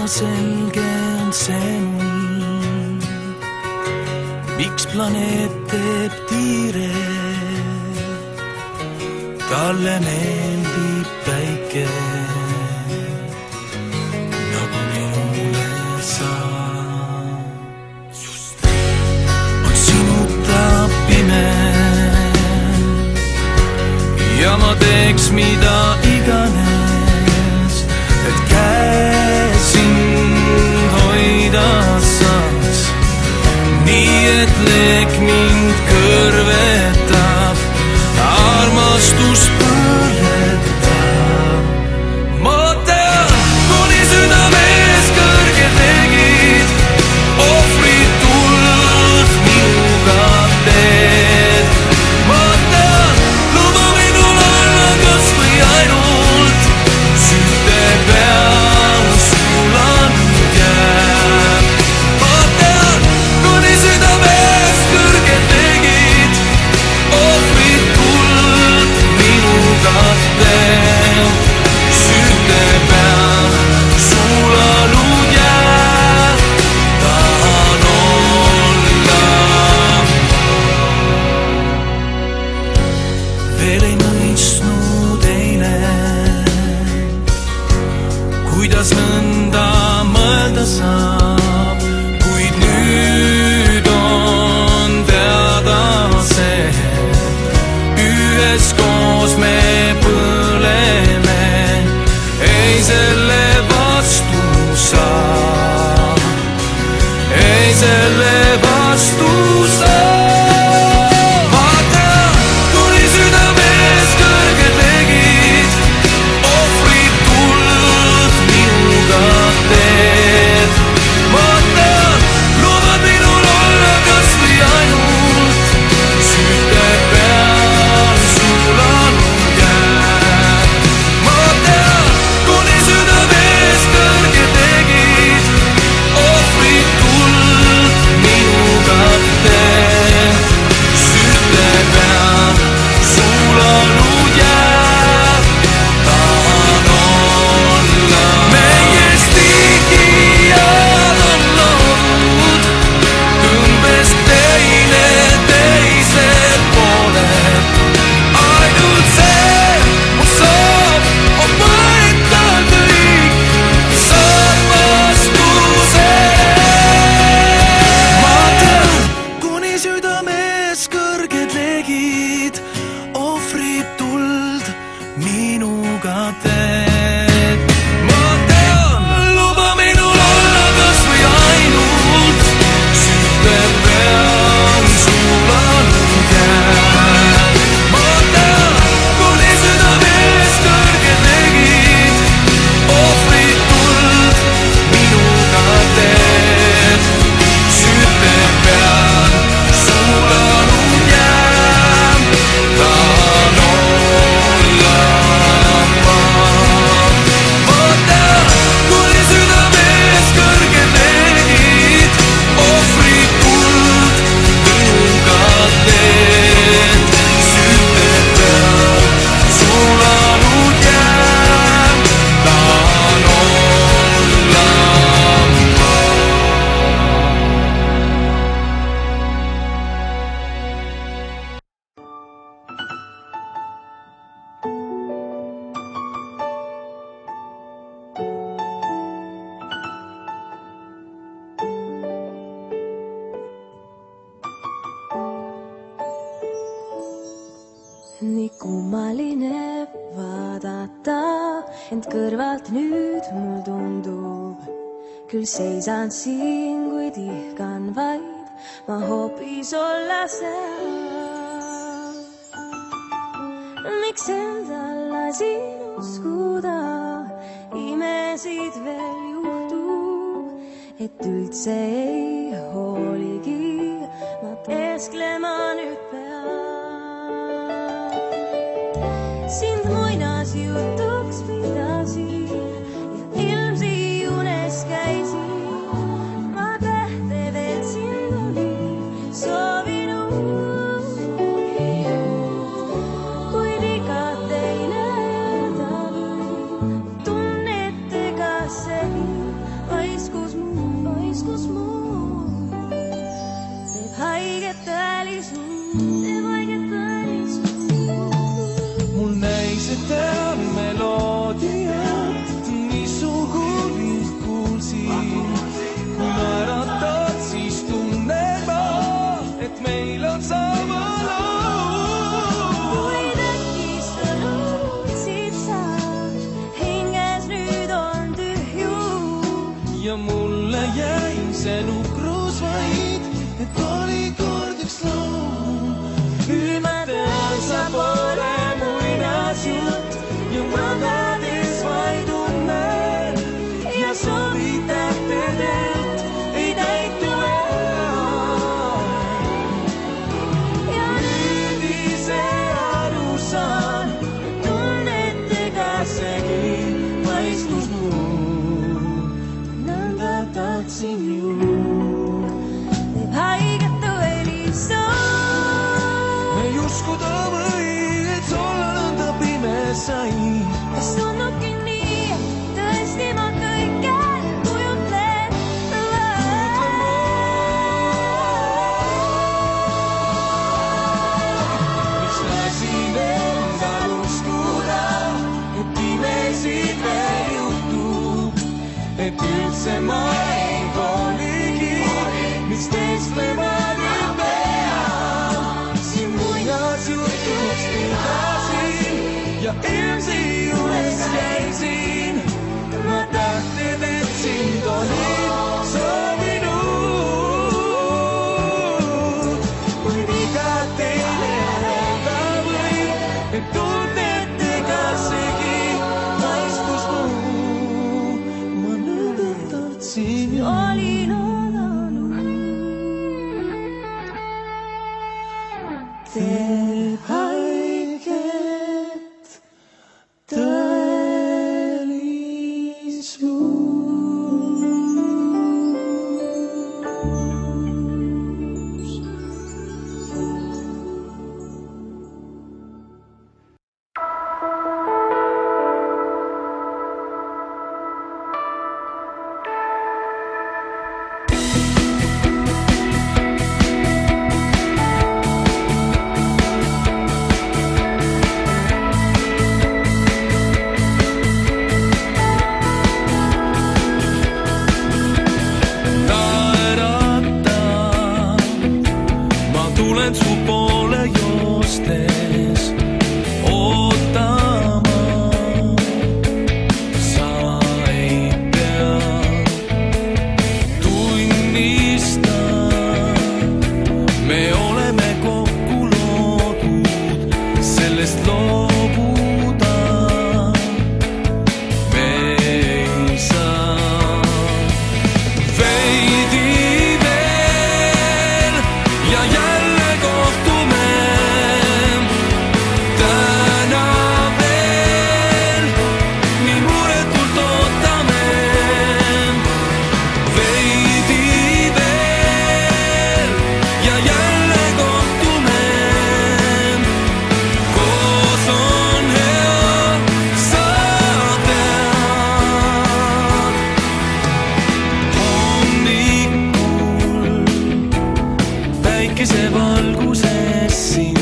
selge on see mul, miks planeet teeb tiire. Talle meeldib päike, nagu minule sa. On sinuta pime ja ma teeks mida iganes, et käe sind hoida saaks. Nii et leek mind kõrvetab, armastus põletab. Ma tean, kuni südames kõrge tegid, ohvrid tuld minuga teed. Ma tean, luba minul olla kas või ainult süte peal sulanud jääb. Ma tean, kuni südames kõrge tegid, ohvrid tuld minuga teed. Süte peal sulanud jääb, tahan olla. Veel ei mõistnud eile, kuidas nõnda mõelda saab, kuid nüüd on teada see, üheskoos me põleme, ei selle vastu saa, ei selle vastu saa. Ma tean, kuni südames kõrge tegid, ohvrid tuld minuga teed. Ma tean, lubad minul olla kas või ainult süte peal sulanud jääb. Ma tean, kuni südames kõrge tegid, ohvrid tuld minuga teed. Süte peal sulanud jääb, tahan olla. Meiest tikijad on loodud, tõmbes teine teisel poolel. Ainult see mu soov on võtta kõik, saab vastuse. Ma tean, kuni südames kõrge tegid, ohvrid tuld minuga teed. Ma tean, luba minul olla kas või ainult süte peal sulanud jääb. Ma tean, kuni südames kõrge tegid, ohvrid tuld minuga teed. Süte peal sulanud jääb, tahan olla. Ma tean, kuni südames kõrge tegid, ohvrid tuld minuga teed. Süte peal sulanud jääb, tahan olla. Nii kummaline vaadata, ent kõrvalt nüüd mul tundub. Küll seisan siin, kuid ihkan vaid ma hoopis olla seal. Miks endal lasin uskuda, imesid veel juhtub, et üldse ei hooligi ma kesklema nüüd pean. Sind muinasjutuks pidasin ja ilmsi unes käisin. Ma tähte veel sind olin soovinud, kuid iga teine talv tunnetega sehin ma et oli kord üks loom. Külmadel saab ole muinasjutt ja magades vaid tunnen ja soovid tähtedelt ei täitu enam. ja Nüüd ise aru saan, tunnetega segi paistus mul, nõnda tahtsin ju. teeb haiget too helisoon. Ei uskuda või, et olla nõnda pime sai. kas tundubki nii, et tõesti ma kõike kujutlen Miks lasin endal uskuda, et pimesid veel juhtub, et üldse ma ei hooligi, mis teestlema nüüd peab. Siin muinasjutuks pidasin ja ilmsi juures käisin, ma tahted, et sind olin soovinud. Kui viga teile öelda või, et tunnetega segi paistus muu, ma nõnda tahtsin ju. olin oodanud. Teeb haiget tõelisuus. Naerata, ma tulen su poole joostes ootama. Sa ei pea tunnista, me oleme kokku loodud, sellest loobuda me ei saa. Veidi veel ja jälle kohtume. Täna veel nii muretult ootame. Veidi veel ja jälle kohtume. Koos on hea, sa tead. Hommikul päikesevalguses sind